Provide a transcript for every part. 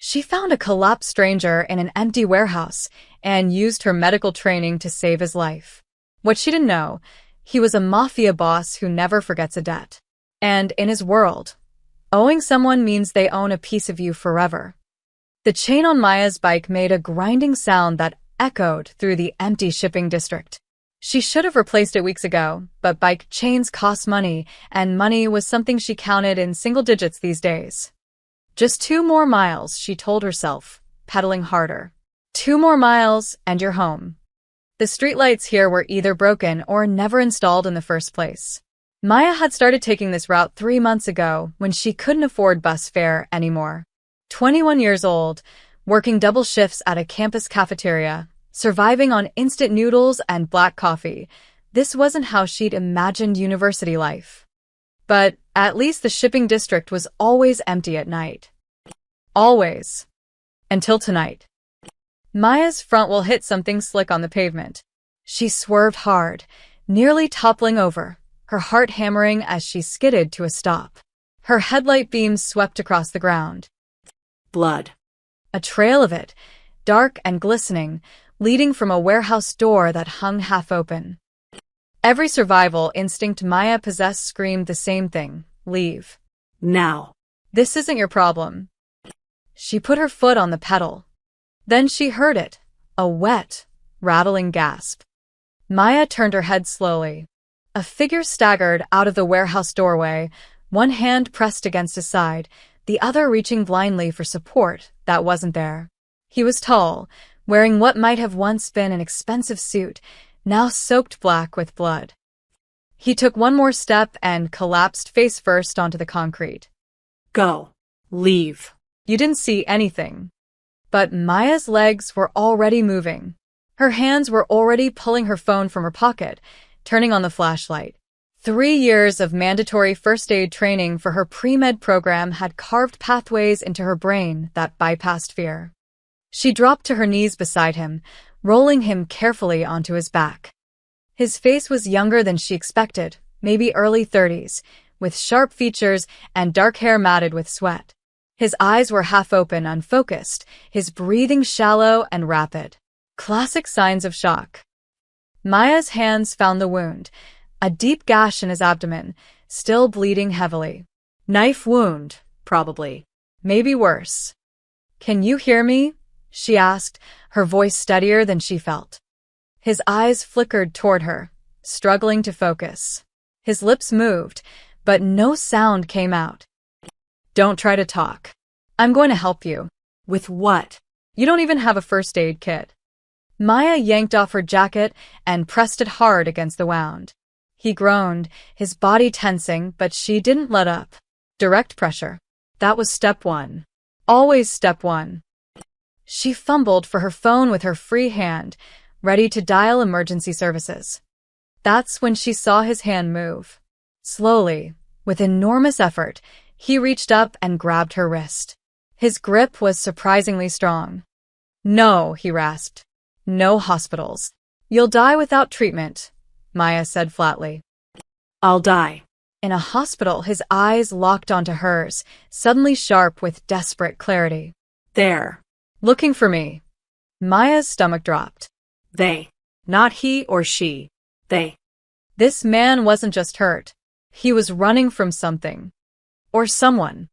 She found a collapsed stranger in an empty warehouse and used her medical training to save his life. What she didn't know, he was a mafia boss who never forgets a debt. And in his world, owing someone means they own a piece of you forever. The chain on Maya's bike made a grinding sound that echoed through the empty shipping district. She should have replaced it weeks ago, but bike chains cost money, and money was something she counted in single digits these days. Just 2 more miles, she told herself, pedaling harder. 2 more miles, and you're home. The streetlights here were either broken or never installed in the first place. Maya had started taking this route 3 months ago when she couldn't afford bus fare anymore. 21 years old, working double shifts at a campus cafeteria, surviving on instant noodles and black coffee. This wasn't how she'd imagined university life. But at least the shipping district was always empty at night. Always. Until tonight. Maya's front wheel hit something slick on the pavement. She swerved hard, nearly toppling over, her heart hammering as she skidded to a stop. Her headlight beams swept across the ground. Blood. A trail of it, dark and glistening, leading from a warehouse door that hung half open. Every survival instinct Maya possessed screamed the same thing: leave. Now. This isn't your problem. She put her foot on the pedal. Then she heard it, a wet, rattling gasp. Maya turned her head slowly. A figure staggered out of the warehouse doorway, one hand pressed against his side, the other reaching blindly for support that wasn't there. He was tall, wearing what might have once been an expensive suit, now soaked black with blood. He took one more step and collapsed face first onto the concrete. Go. Leave. You didn't see anything. But Maya's legs were already moving. Her hands were already pulling her phone from her pocket, turning on the flashlight. 3 years of mandatory first aid training for her pre-med program had carved pathways into her brain that bypassed fear. She dropped to her knees beside him, rolling him carefully onto his back. His face was younger than she expected, maybe early 30s, with sharp features and dark hair matted with sweat. His eyes were half open, unfocused, his breathing shallow and rapid. Classic signs of shock. Maya's hands found the wound, a deep gash in his abdomen, still bleeding heavily. Knife wound, probably. Maybe worse. Can you hear me? She asked, her voice steadier than she felt. His eyes flickered toward her, struggling to focus. His lips moved, but no sound came out. Don't try to talk. I'm going to help you. With what? You don't even have a first aid kit. Maya yanked off her jacket and pressed it hard against the wound. He groaned, his body tensing, but she didn't let up. Direct pressure. That was step 1. Always step 1. She fumbled for her phone with her free hand, ready to dial emergency services. That's when she saw his hand move. Slowly, with enormous effort, he reached up and grabbed her wrist. His grip was surprisingly strong. No, he rasped. No hospitals. You'll die without treatment, Maya said flatly. I'll die. In a hospital, his eyes locked onto hers, suddenly sharp with desperate clarity. There. Looking for me. Maya's stomach dropped. They. Not he or she. They. This man wasn't just hurt. He was running from something. Or someone.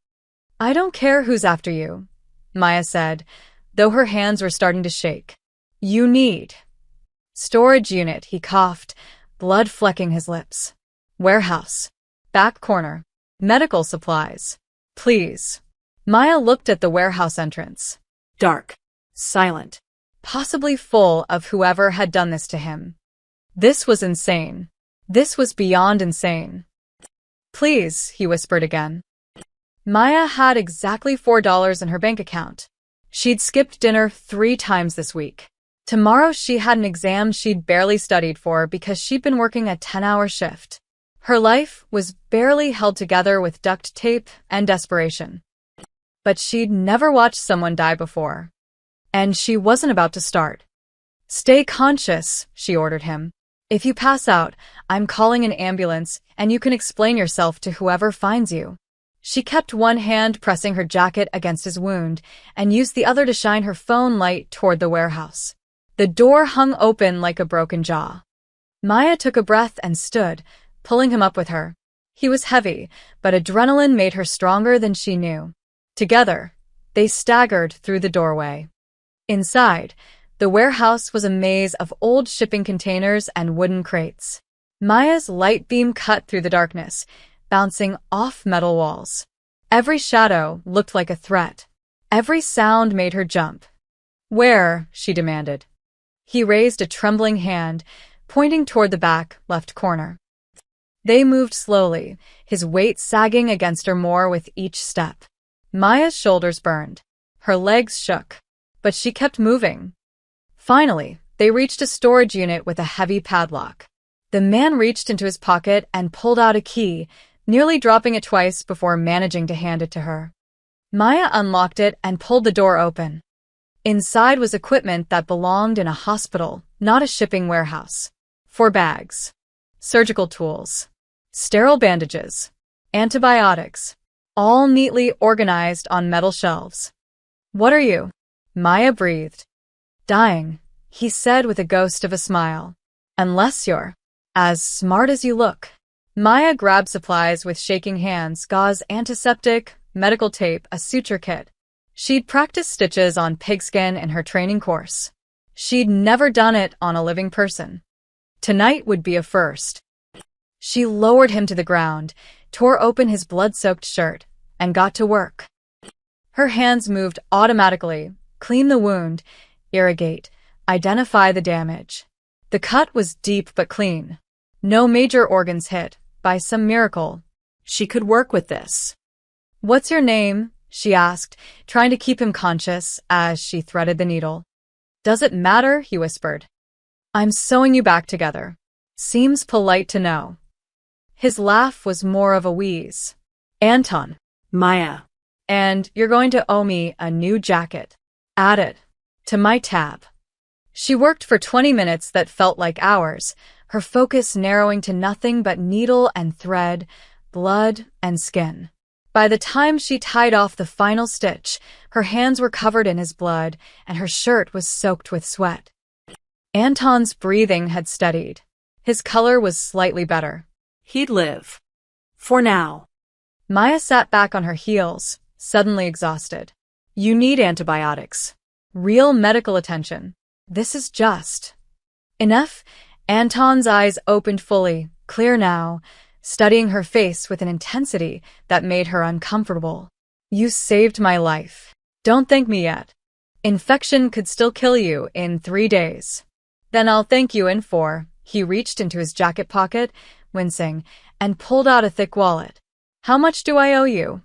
I don't care who's after you, Maya said, though her hands were starting to shake. You need. Storage unit, he coughed, blood flecking his lips. Warehouse. Back corner. Medical supplies. Please. Maya looked at the warehouse entrance. Dark. Silent. Possibly full of whoever had done this to him. This was insane. This was beyond insane. Please, he whispered again. Maya had exactly $4 in her bank account. She'd skipped dinner 3 times this week. Tomorrow she had an exam she'd barely studied for because she'd been working a 10-hour shift. Her life was barely held together with duct tape and desperation. But she'd never watched someone die before. And she wasn't about to start. Stay conscious, she ordered him. If you pass out, I'm calling an ambulance, and you can explain yourself to whoever finds you. She kept one hand pressing her jacket against his wound and used the other to shine her phone light toward the warehouse. The door hung open like a broken jaw. Maya took a breath and stood, pulling him up with her. He was heavy, but adrenaline made her stronger than she knew. Together, they staggered through the doorway. Inside, the warehouse was a maze of old shipping containers and wooden crates. Maya's light beam cut through the darkness, bouncing off metal walls. Every shadow looked like a threat. Every sound made her jump. "Where?" she demanded. He raised a trembling hand, pointing toward the back left corner. They moved slowly, his weight sagging against her more with each step. Maya's shoulders burned. Her legs shook, but she kept moving. Finally, they reached a storage unit with a heavy padlock. The man reached into his pocket and pulled out a key, nearly dropping it twice before managing to hand it to her. Maya unlocked it and pulled the door open. Inside was equipment that belonged in a hospital, not a shipping warehouse. 4 bags. Surgical tools. Sterile bandages. Antibiotics. All neatly organized on metal shelves. "What are you?" Maya breathed. "Dying," he said with a ghost of a smile. "Unless you're as smart as you look." Maya grabbed supplies with shaking hands: gauze, antiseptic, medical tape, a suture kit. She'd practiced stitches on pigskin in her training course. She'd never done it on a living person. Tonight would be a first. She lowered him to the ground, tore open his blood-soaked shirt, and got to work. Her hands moved automatically: clean the wound, irrigate, identify the damage. The cut was deep but clean. No major organs hit. By some miracle, she could work with this. "What's your name?" she asked, trying to keep him conscious as she threaded the needle. "Does it matter?" he whispered. "I'm sewing you back together. Seems polite to know." His laugh was more of a wheeze. "Anton." Maya. "And you're going to owe me a new jacket. Add it to my tab." She worked for 20 minutes that felt like hours, her focus narrowing to nothing but needle and thread, blood and skin. By the time she tied off the final stitch, her hands were covered in his blood and her shirt was soaked with sweat. Anton's breathing had steadied. His color was slightly better. He'd live. For now. Maya sat back on her heels, suddenly exhausted. "You need antibiotics. Real medical attention. This is just enough." Anton's eyes opened fully, clear now, studying her face with an intensity that made her uncomfortable. "You saved my life. Don't thank me yet. Infection could still kill you in 3 days. Then I'll thank you in 4. He reached into his jacket pocket, wincing, and pulled out a thick wallet. "How much do I owe you?"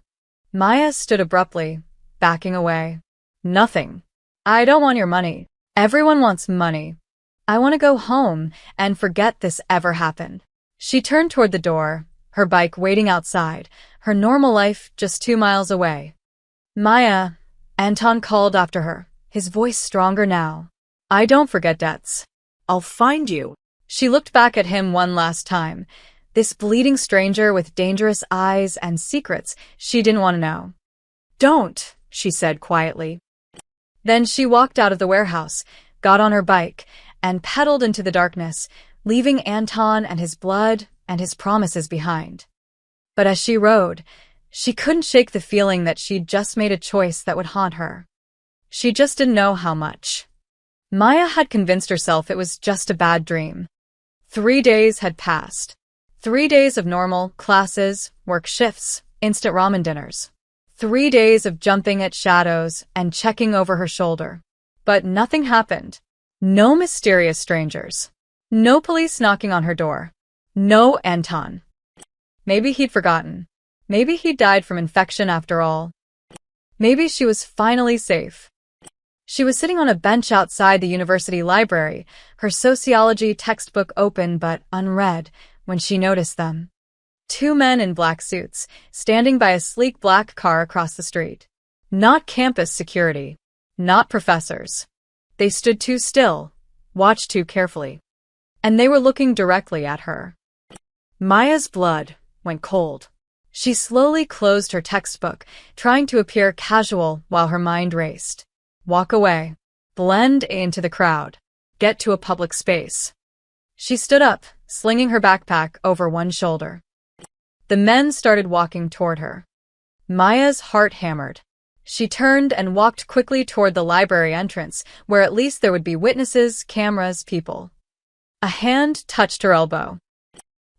Maya stood abruptly, backing away. "Nothing. I don't want your money. Everyone wants money. I want to go home and forget this ever happened." She turned toward the door, her bike waiting outside, her normal life just 2 miles away. "Maya," Anton called after her, his voice stronger now. "I don't forget debts. I'll find you." She looked back at him one last time, this bleeding stranger with dangerous eyes and secrets she didn't want to know. "Don't," she said quietly. Then she walked out of the warehouse, got on her bike, and pedaled into the darkness, leaving Anton and his blood and his promises behind. But as she rode, she couldn't shake the feeling that she'd just made a choice that would haunt her. She just didn't know how much. Maya had convinced herself it was just a bad dream. 3 days had passed. 3 days of normal classes, work shifts, instant ramen dinners. 3 days of jumping at shadows and checking over her shoulder. But nothing happened. No mysterious strangers. No police knocking on her door. No Anton. Maybe he'd forgotten. Maybe he died from infection after all. Maybe she was finally safe. She was sitting on a bench outside the university library, her sociology textbook open but unread, when she noticed them. 2 men in black suits, standing by a sleek black car across the street. Not campus security. Not professors. They stood too still, watched too carefully. And they were looking directly at her. Maya's blood went cold. She slowly closed her textbook, trying to appear casual while her mind raced. Walk away. Blend into the crowd. Get to a public space. She stood up, slinging her backpack over one shoulder. The men started walking toward her. Maya's heart hammered. She turned and walked quickly toward the library entrance, where at least there would be witnesses, cameras, people. A hand touched her elbow.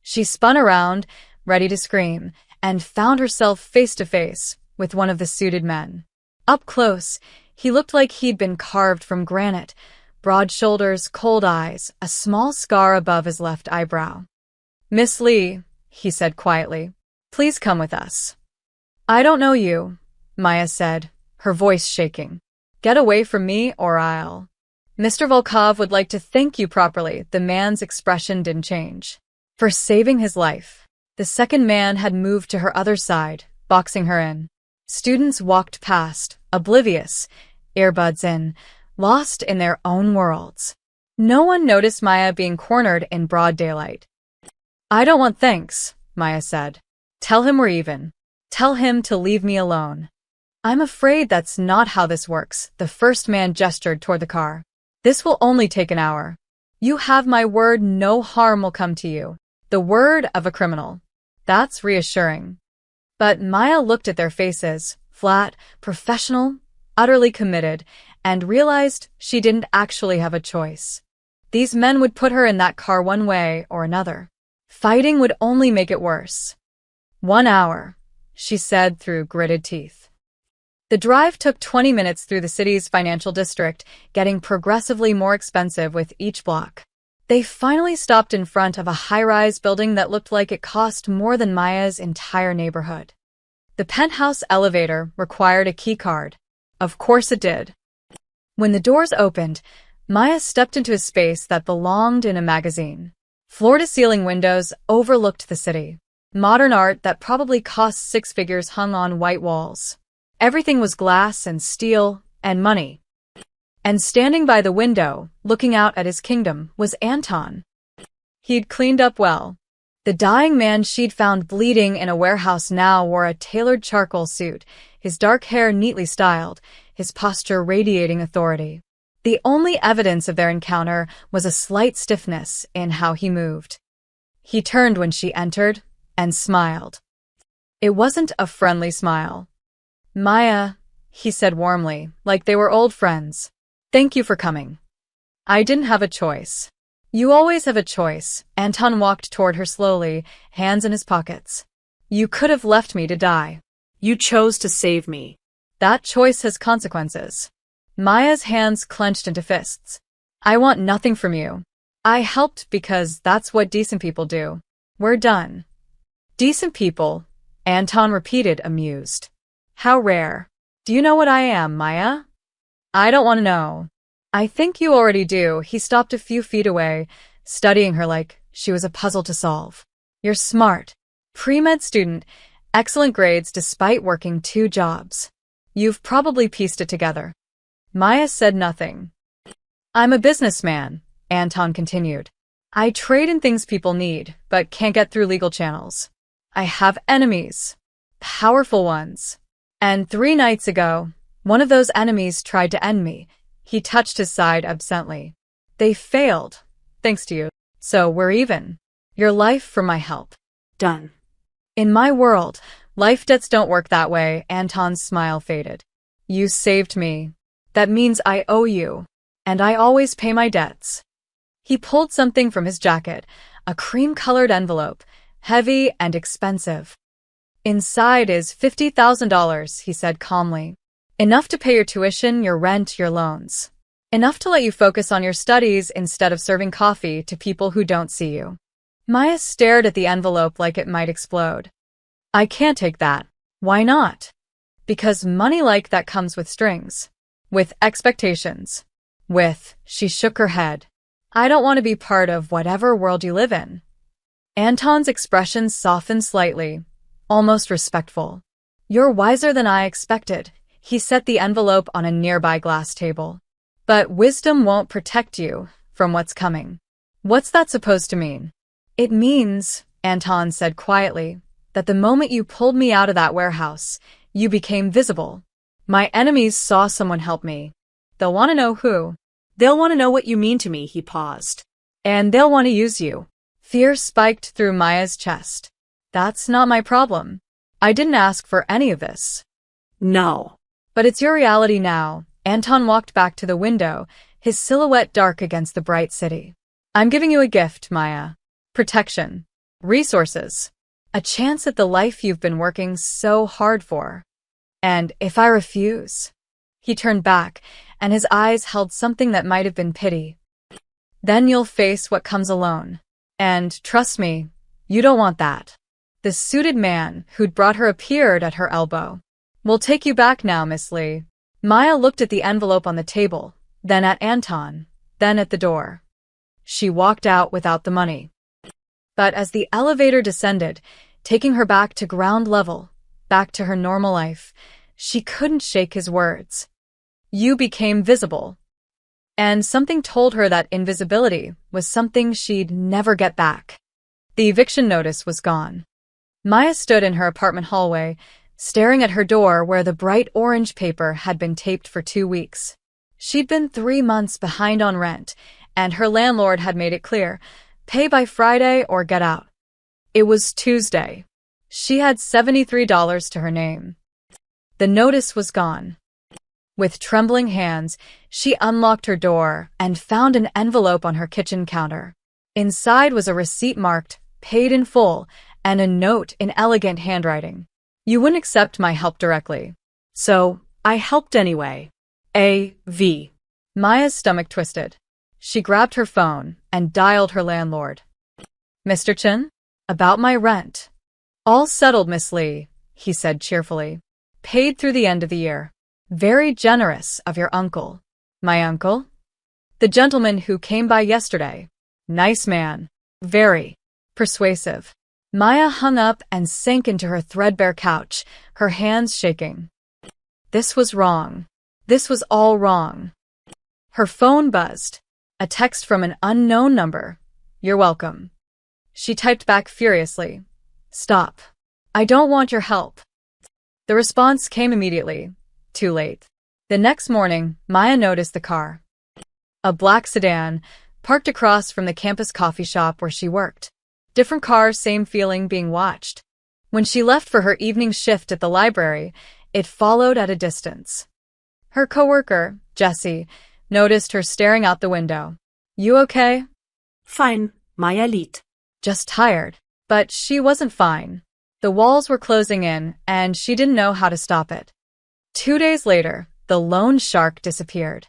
She spun around, ready to scream, and found herself face to face with one of the suited men. Up close, he looked like he'd been carved from granite, broad shoulders, cold eyes, a small scar above his left eyebrow. "Miss Lee," he said quietly, "please come with us." "I don't know you," Maya said, her voice shaking. "Get away from me or I'll—" "Mr. Volkov would like to thank you properly." The man's expression didn't change. "For saving his life." The second man had moved to her other side, boxing her in. Students walked past, oblivious, earbuds in, lost in their own worlds. No one noticed Maya being cornered in broad daylight. "I don't want thanks," Maya said. "Tell him we're even. Tell him to leave me alone." "I'm afraid that's not how this works," the first man gestured toward the car. "This will only take an hour. You have my word no harm will come to you. The word of a criminal." That's reassuring. But Maya looked at their faces, flat, professional, utterly committed, and realized she didn't actually have a choice. These men would put her in that car one way or another. Fighting would only make it worse. 1 hour, she said through gritted teeth. The drive took 20 minutes through the city's financial district, getting progressively more expensive with each block. They finally stopped in front of a high-rise building that looked like it cost more than Maya's entire neighborhood. The penthouse elevator required a keycard. Of course it did. When the doors opened, Maya stepped into a space that belonged in a magazine. Floor-to-ceiling windows overlooked the city. Modern art that probably cost 6 figures hung on white walls. Everything was glass and steel and money. And standing by the window, looking out at his kingdom, was Anton. He'd cleaned up well. The dying man she'd found bleeding in a warehouse now wore a tailored charcoal suit, his dark hair neatly styled, his posture radiating authority. The only evidence of their encounter was a slight stiffness in how he moved. He turned when she entered and smiled. It wasn't a friendly smile. "Maya," he said warmly, like they were old friends. "Thank you for coming." "I didn't have a choice." "You always have a choice." Anton walked toward her slowly, hands in his pockets. "You could have left me to die. You chose to save me." That choice has consequences. Maya's hands clenched into fists. "I want nothing from you. I helped because that's what decent people do. We're done." "Decent people," Anton repeated, amused. "How rare. Do you know what I am, Maya?" "I don't want to know." "I think you already do." He stopped a few feet away, studying her like she was a puzzle to solve. "You're smart. Pre-med student, excellent grades despite working 2 jobs. You've probably pieced it together." Maya said nothing. "I'm a businessman," Anton continued. "I trade in things people need, but can't get through legal channels. I have enemies. Powerful ones. And 3 nights ago, one of those enemies tried to end me." He touched his side absently. "They failed, thanks to you. So we're even. Your life for my help." Done. "In my world, life debts don't work that way." Anton's smile faded. "You saved me. That means I owe you. And I always pay my debts." He pulled something from his jacket, a cream-colored envelope, heavy and expensive. "Inside is $50,000, he said calmly. "Enough to pay your tuition, your rent, your loans. Enough to let you focus on your studies instead of serving coffee to people who don't see you." Maya stared at the envelope like it might explode. "I can't take that." "Why not?" "Because money like that comes with strings. With expectations. She shook her head. "I don't want to be part of whatever world you live in." Anton's expression softened slightly, almost respectful. "You're wiser than I expected." He set the envelope on a nearby glass table. "But wisdom won't protect you from what's coming." "What's that supposed to mean?" "It means," Anton said quietly, that the moment you pulled me out of that warehouse, you became visible. My enemies saw someone help me. They'll want to know who. They'll want to know what you mean to me, he paused. And they'll want to use you. Fear spiked through Maya's chest. That's not my problem. I didn't ask for any of this. No. But it's your reality now. Anton walked back to the window, his silhouette dark against the bright city. I'm giving you a gift, Maya. Protection. Resources. A chance at the life you've been working so hard for. And if I refuse? He turned back, and his eyes held something that might have been pity. Then you'll face what comes alone. And trust me, you don't want that. The suited man who'd brought her appeared at her elbow. We'll take you back now, Miss Lee. Maya looked at the envelope on the table, then at Anton, then at the door. She walked out without the money. But as the elevator descended, taking her back to ground level, back to her normal life, she couldn't shake his words. You became visible. And something told her that invisibility was something she'd never get back. The eviction notice was gone. Maya stood in her apartment hallway, staring at her door where the bright orange paper had been taped for 2 weeks. She'd been 3 months behind on rent, and her landlord had made it clear, pay by Friday or get out. It was Tuesday. She had $73 to her name. The notice was gone. With trembling hands, she unlocked her door and found an envelope on her kitchen counter. Inside was a receipt marked, paid in full, and a note in elegant handwriting. You wouldn't accept my help directly. So, I helped anyway. A.V. Maya's stomach twisted. She grabbed her phone and dialed her landlord. Mr. Chen? About my rent. All settled, Miss Lee, he said cheerfully. Paid through the end of the year. Very generous of your uncle. My uncle? The gentleman who came by yesterday. Nice man. Very persuasive. Maya hung up and sank into her threadbare couch, her hands shaking. This was wrong. This was all wrong. Her phone buzzed. A text from an unknown number. You're welcome. She typed back furiously. Stop. I don't want your help. The response came immediately. Too late. The next morning, Maya noticed the car. A black sedan, parked across from the campus coffee shop where she worked. Different car, same feeling, being watched. When she left for her evening shift at the library, it followed at a distance. Her coworker, Jessie, noticed her staring out the window. You okay? Fine, Maya lied. Just tired. But she wasn't fine. The walls were closing in, and she didn't know how to stop it. 2 days later, the loan shark disappeared.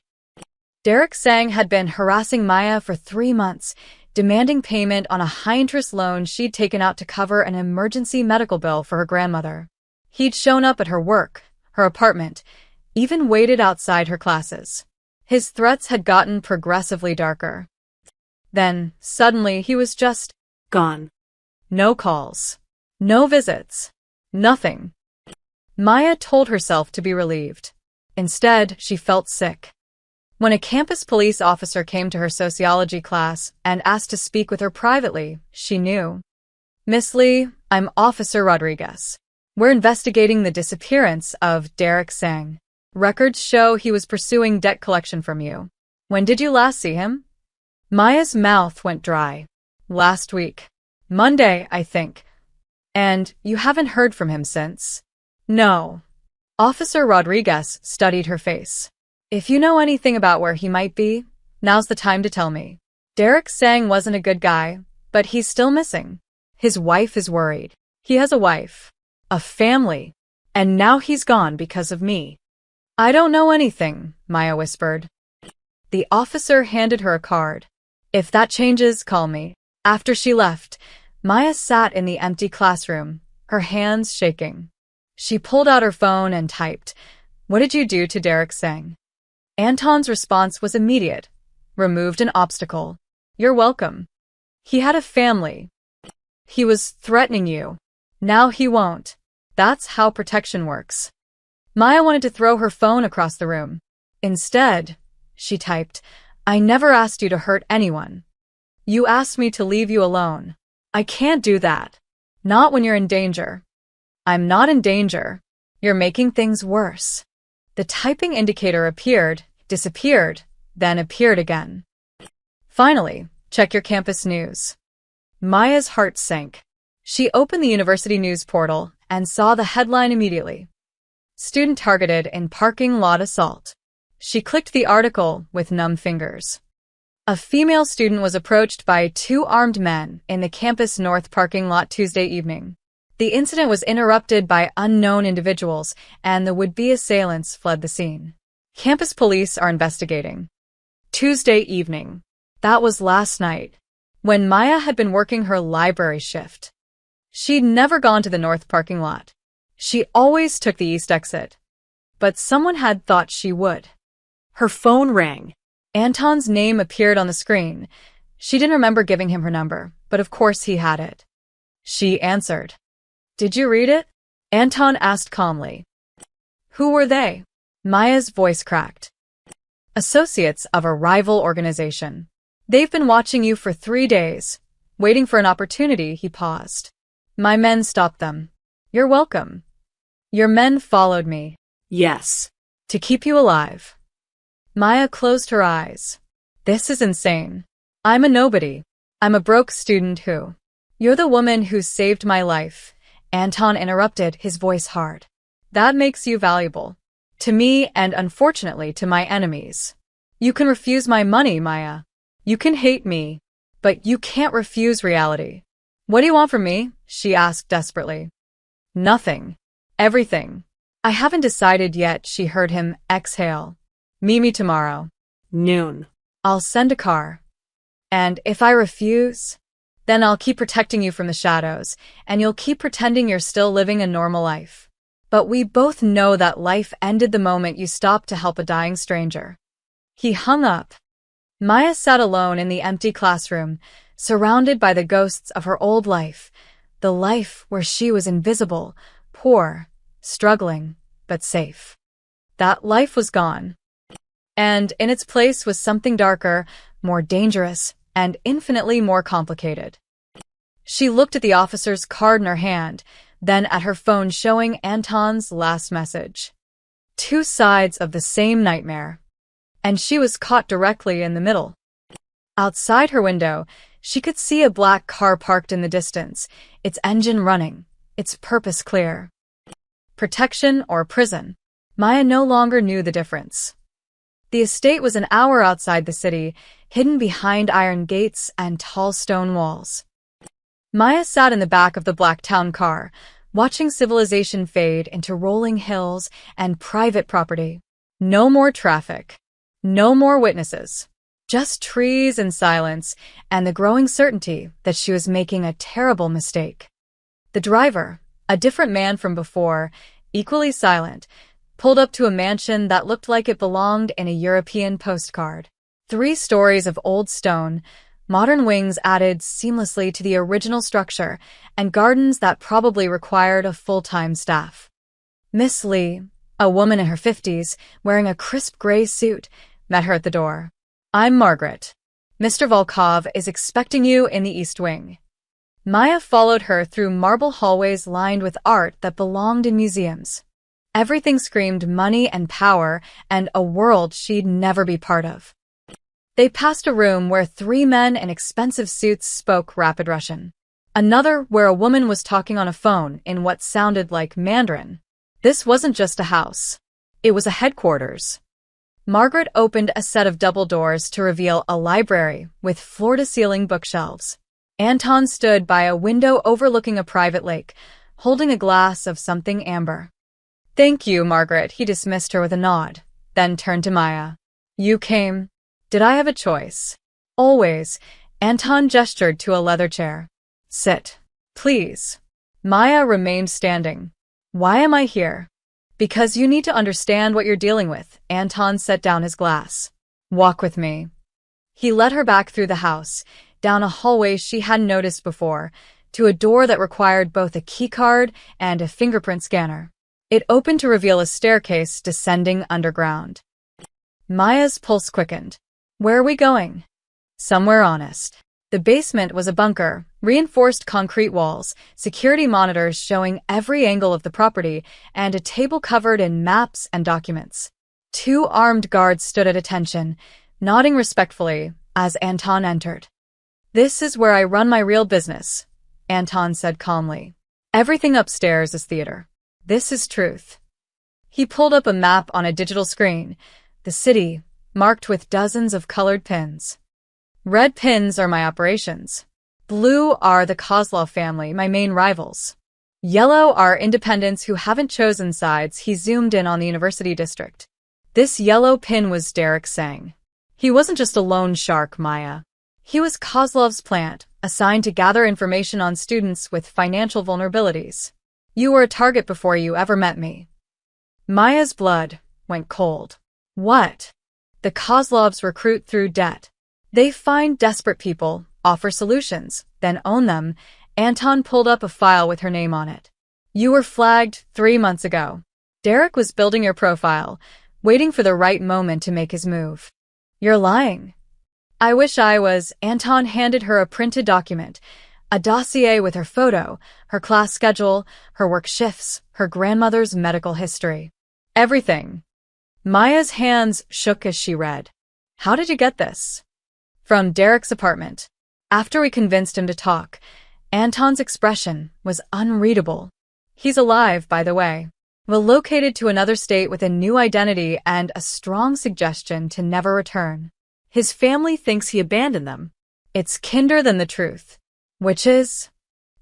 Derek Sang had been harassing Maya for 3 months, demanding payment on a high-interest loan she'd taken out to cover an emergency medical bill for her grandmother. He'd shown up at her work, her apartment, even waited outside her classes. His threats had gotten progressively darker. Then, suddenly, he was just gone. No calls. No visits. Nothing. Maya told herself to be relieved. Instead, she felt sick. When a campus police officer came to her sociology class and asked to speak with her privately, she knew. Miss Lee, I'm Officer Rodriguez. We're investigating the disappearance of Derek Sang. Records show he was pursuing debt collection from you. When did you last see him? Maya's mouth went dry. Last week. Monday, I think. And you haven't heard from him since? No. Officer Rodriguez studied her face. If you know anything about where he might be, now's the time to tell me. Derek Sang wasn't a good guy, but he's still missing. His wife is worried. He has a wife, a family, and now he's gone because of me. I don't know anything, Maya whispered. The officer handed her a card. If that changes, call me. After she left, Maya sat in the empty classroom, her hands shaking. She pulled out her phone and typed, "What did you do to Derek Sang?" Anton's response was immediate. Removed an obstacle. You're welcome. He had a family. He was threatening you. Now he won't. That's how protection works. Maya wanted to throw her phone across the room. Instead, she typed, I never asked you to hurt anyone. You asked me to leave you alone. I can't do that. Not when you're in danger. I'm not in danger. You're making things worse. The typing indicator appeared, disappeared, then appeared again. Finally, check your campus news. Maya's heart sank. She opened the university news portal and saw the headline immediately. Student targeted in parking lot assault. She clicked the article with numb fingers. A female student was approached by two armed men in the campus north parking lot Tuesday evening. The incident was interrupted by unknown individuals, and the would-be assailants fled the scene. Campus police are investigating. Tuesday evening. That was last night, when Maya had been working her library shift. She'd never gone to the north parking lot. She always took the east exit. But someone had thought she would. Her phone rang. Anton's name appeared on the screen. She didn't remember giving him her number, but of course he had it. She answered. Did you read it? Anton asked calmly. Who were they? Maya's voice cracked. Associates of a rival organization. They've been watching you for 3 days. Waiting for an opportunity, he paused. My men stopped them. You're welcome. Your men followed me. Yes. To keep you alive. Maya closed her eyes. This is insane. I'm a nobody. I'm a broke student who... You're the woman who saved my life. Anton interrupted, his voice hard. That makes you valuable. To me and unfortunately to my enemies. You can refuse my money, Maya. You can hate me. But you can't refuse reality. What do you want from me? She asked desperately. Nothing. Everything. I haven't decided yet, she heard him exhale. Meet me tomorrow. Noon. I'll send a car. And if I refuse, then I'll keep protecting you from the shadows, and you'll keep pretending you're still living a normal life. But we both know that life ended the moment you stopped to help a dying stranger. He hung up. Maya sat alone in the empty classroom, surrounded by the ghosts of her old life, the life where she was invisible, poor, struggling, but safe. That life was gone. And in its place was something darker, more dangerous, and infinitely more complicated. She looked at the officer's card in her hand, then at her phone showing Anton's last message. 2 sides of the same nightmare. And she was caught directly in the middle. Outside her window, she could see a black car parked in the distance, its engine running, its purpose clear. Protection or prison? Maya no longer knew the difference. The estate was an hour outside the city, hidden behind iron gates and tall stone walls. Maya sat in the back of the black town car, watching civilization fade into rolling hills and private property. No more traffic. No more witnesses. Just trees and silence, and the growing certainty that she was making a terrible mistake. The driver, a different man from before, equally silent, pulled up to a mansion that looked like it belonged in a European postcard. 3 stories of old stone, modern wings added seamlessly to the original structure, and gardens that probably required a full-time staff. Miss Lee, a woman in her 50s, wearing a crisp gray suit, met her at the door. I'm Margaret. Mr. Volkov is expecting you in the East Wing. Maya followed her through marble hallways lined with art that belonged in museums. Everything screamed money and power and a world she'd never be part of. They passed a room where 3 men in expensive suits spoke rapid Russian. Another where a woman was talking on a phone in what sounded like Mandarin. This wasn't just a house. It was a headquarters. Margaret opened a set of double doors to reveal a library with floor-to-ceiling bookshelves. Anton stood by a window overlooking a private lake, holding a glass of something amber. Thank you, Margaret, he dismissed her with a nod, then turned to Maya. You came. Did I have a choice? Always. Anton gestured to a leather chair. Sit. Please. Maya remained standing. Why am I here? Because you need to understand what you're dealing with. Anton set down his glass. Walk with me. He led her back through the house, down a hallway she hadn't noticed before, to a door that required both a keycard and a fingerprint scanner. It opened to reveal a staircase descending underground. Maya's pulse quickened. Where are we going? Somewhere honest. The basement was a bunker, Reinforced concrete walls, security monitors showing every angle of the property, and a table covered in maps and documents. 2 armed guards stood at attention, nodding respectfully as Anton entered. "This is where I run my real business," Anton said calmly. "Everything upstairs is theater. This is truth." He pulled up a map on a digital screen, the city, marked with dozens of colored pins. "Red pins are my operations. Blue are the Kozlov family, my main rivals. Yellow are independents who haven't chosen sides." He zoomed in on the university district. This yellow pin was Derek Sang. He wasn't just a loan shark, Maya. He was Kozlov's plant, assigned to gather information on students with financial vulnerabilities. "You were a target before you ever met me." Maya's blood went cold. "What?" "The Kozlovs recruit through debt. They find desperate people, offer solutions, then own them." Anton pulled up a file with her name on it. "You were flagged 3 months ago. Derek was building your profile, waiting for the right moment to make his move." "You're lying." "I wish I was." Anton handed her a printed document, a dossier with her photo, her class schedule, her work shifts, her grandmother's medical history. Everything. Maya's hands shook as she read. "How did you get this?" "From Derek's apartment." After we convinced him to talk, Anton's expression was unreadable. "He's alive, by the way. Relocated to another state with a new identity and a strong suggestion to never return. His family thinks he abandoned them. It's kinder than the truth." "Which is?"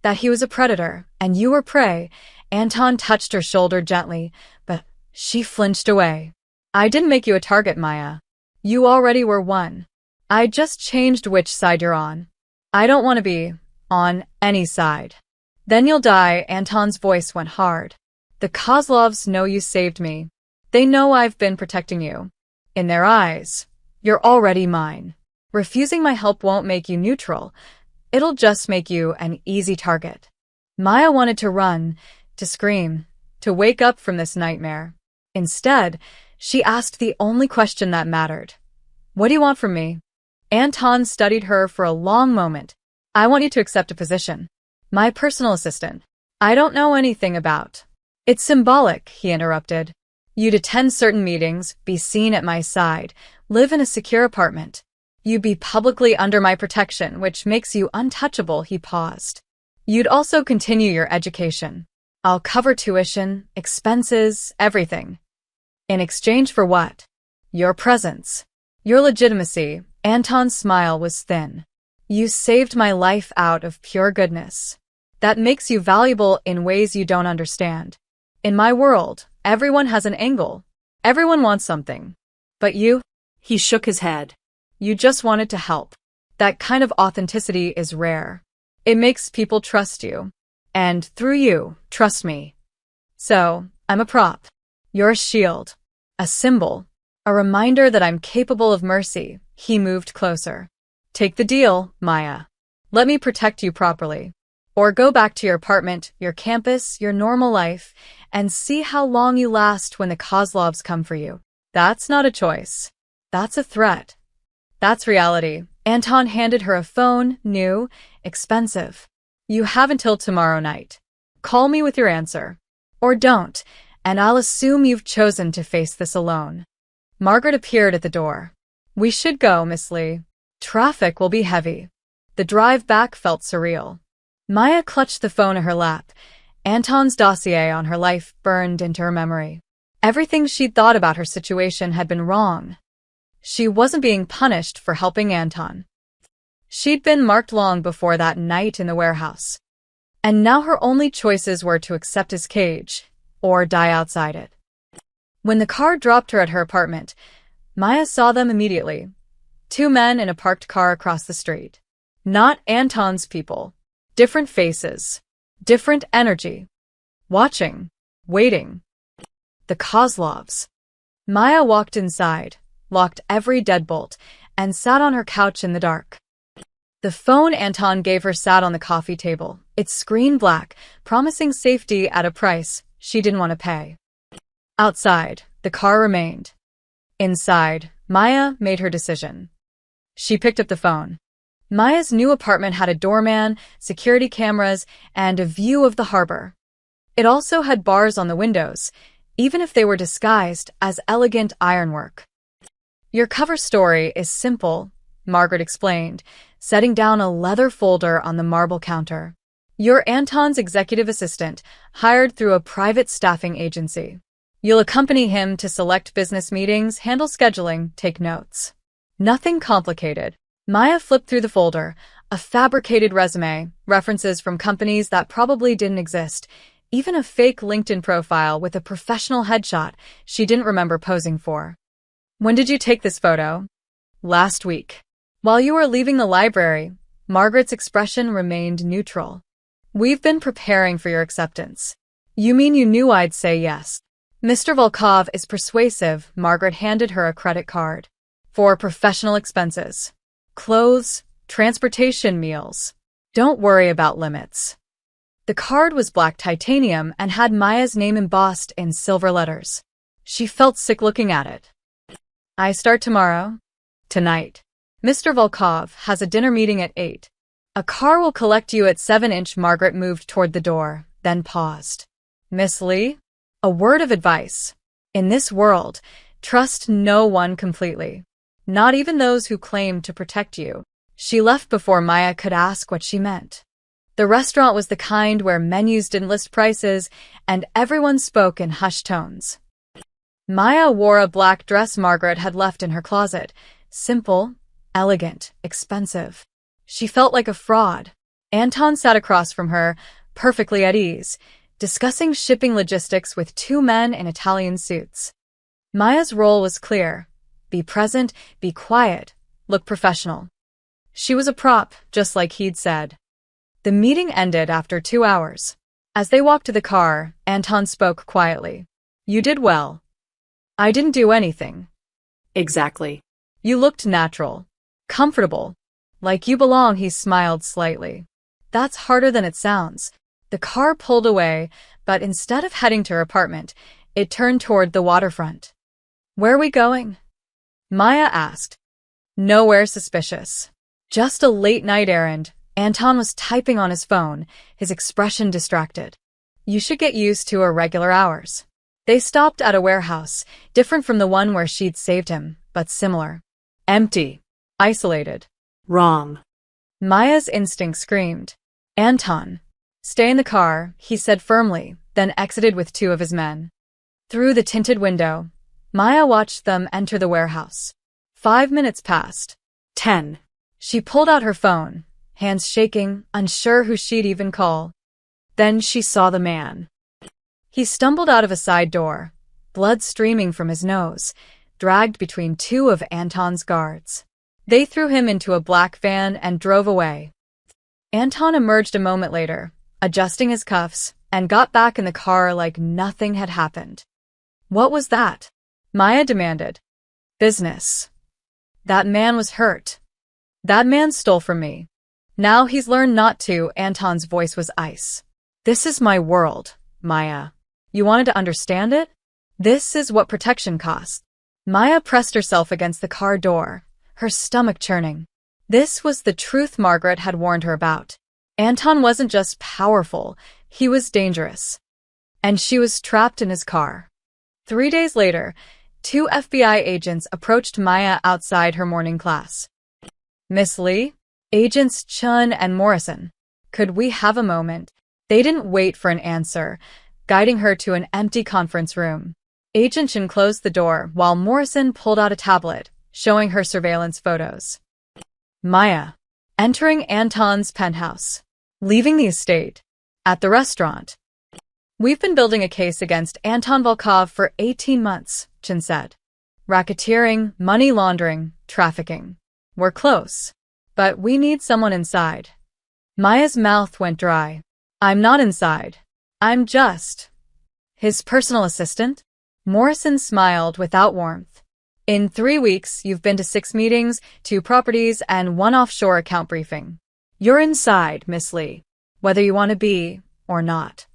"That he was a predator, and you were prey." Anton touched her shoulder gently, but she flinched away. "I didn't make you a target, Maya. You already were one. I just changed which side you're on. I don't want to be on any side." "Then you'll die." Anton's voice went hard. "The Kozlovs know you saved me. They know I've been protecting you. In their eyes, you're already mine. Refusing my help won't make you neutral. It'll just make you an easy target." Maya wanted to run, to scream, to wake up from this nightmare. Instead, she asked the only question that mattered. "What do you want from me?" Anton studied her for a long moment. "I want you to accept a position. My personal assistant. I don't know anything about." "It's symbolic," he interrupted. "You'd attend certain meetings, be seen at my side, live in a secure apartment. You'd be publicly under my protection, which makes you untouchable." He paused. "You'd also continue your education. I'll cover tuition, expenses, everything." "In exchange for what?" "Your presence. Your legitimacy." Anton's smile was thin. "You saved my life out of pure goodness. That makes you valuable in ways you don't understand. In my world, everyone has an angle. Everyone wants something. But you?" He shook his head. "You just wanted to help. That kind of authenticity is rare. It makes people trust you. And through you, trust me. So, I'm a prop. You're a shield. A symbol. A reminder that I'm capable of mercy." He moved closer. "Take the deal, Maya. Let me protect you properly. Or go back to your apartment, your campus, your normal life, and see how long you last when the Kozlovs come for you. That's not a choice. That's a threat. That's reality." Anton handed her a phone, new, expensive. "You have until tomorrow night. Call me with your answer. Or don't, and I'll assume you've chosen to face this alone." Margaret appeared at the door. "We should go, Miss Lee. Traffic will be heavy." The drive back felt surreal. Maya clutched the phone in her lap. Anton's dossier on her life burned into her memory. Everything she'd thought about her situation had been wrong. She wasn't being punished for helping Anton. She'd been marked long before that night in the warehouse. And now her only choices were to accept his cage, or die outside it. When the car dropped her at her apartment, Maya saw them immediately. 2 men in a parked car across the street. Not Anton's people. Different faces. Different energy. Watching. Waiting. The Kozlovs. Maya walked inside, locked every deadbolt, and sat on her couch in the dark. The phone Anton gave her sat on the coffee table, its screen black, promising safety at a price she didn't want to pay. Outside, the car remained. Inside, Maya made her decision. She picked up the phone. Maya's new apartment had a doorman, security cameras, and a view of the harbor. It also had bars on the windows, even if they were disguised as elegant ironwork. Your cover story is simple, Margaret explained, setting down a leather folder on the marble counter. You're Anton's executive assistant, hired through a private staffing agency. You'll accompany him to select business meetings, handle scheduling, take notes. Nothing complicated. Maya flipped through the folder, a fabricated resume, references from companies that probably didn't exist, even a fake LinkedIn profile with a professional headshot she didn't remember posing for. When did you take this photo? Last week. While you were leaving the library, Margaret's expression remained neutral. We've been preparing for your acceptance. You mean you knew I'd say yes? Mr. Volkov is persuasive. Margaret handed her a credit card. For professional expenses. Clothes, transportation, meals. Don't worry about limits. The card was black titanium and had Maya's name embossed in silver letters. She felt sick looking at it. I start tomorrow? Tonight. Mr. Volkov has a dinner meeting at 8. A car will collect you at 7-inch. Margaret moved toward the door, then paused. Miss Lee? A word of advice. In this world, trust no one completely. Not even those who claim to protect you. She left before Maya could ask what she meant. The restaurant was the kind where menus didn't list prices, and everyone spoke in hushed tones. Maya wore a black dress Margaret had left in her closet. Simple, elegant, expensive. She felt like a fraud. Anton sat across from her, perfectly at ease, discussing shipping logistics with two men in Italian suits. Maya's role was clear. Be present, be quiet, look professional. She was a prop, just like he'd said. The meeting ended after 2 hours. As they walked to the car, Anton spoke quietly. You did well. I didn't do anything. Exactly. You looked natural. Comfortable. Like you belong. He smiled slightly. That's harder than it sounds. The car pulled away, but instead of heading to her apartment, it turned toward the waterfront. Where are we going? Maya asked. Nowhere suspicious. Just a late-night errand. Anton was typing on his phone, his expression distracted. You should get used to irregular hours. They stopped at a warehouse, different from the one where she'd saved him, but similar. Empty. Isolated. Wrong. Maya's instinct screamed. Anton. Stay in the car, he said firmly, then exited with 2 of his men. Through the tinted window, Maya watched them enter the warehouse. 5 minutes passed. 10. She pulled out her phone, hands shaking, unsure who she'd even call. Then she saw the man. He stumbled out of a side door, blood streaming from his nose, dragged between 2 of Anton's guards. They threw him into a black van and drove away. Anton emerged a moment later, adjusting his cuffs, and got back in the car like nothing had happened. What was that? Maya demanded. Business. That man was hurt. That man stole from me. Now he's learned not to. Anton's voice was ice. This is my world, Maya. You wanted to understand it? This is what protection costs. Maya pressed herself against the car door, her stomach churning. This was the truth Margaret had warned her about. Anton wasn't just powerful, he was dangerous. And she was trapped in his car. 3 days later, 2 FBI agents approached Maya outside her morning class. Miss Lee? Agents Chun and Morrison. Could we have a moment? They didn't wait for an answer, guiding her to an empty conference room. Agent Chun closed the door while Morrison pulled out a tablet, showing her surveillance photos. Maya. Entering Anton's penthouse. Leaving the estate. At the restaurant. We've been building a case against Anton Volkov for 18 months, Chun said. Racketeering, money laundering, trafficking. We're close. But we need someone inside. Maya's mouth went dry. I'm not inside. I'm just his personal assistant? Morrison smiled without warmth. In 3 weeks, you've been to 6 meetings, 2 properties, and 1 offshore account briefing. You're inside, Miss Lee, whether you want to be or not.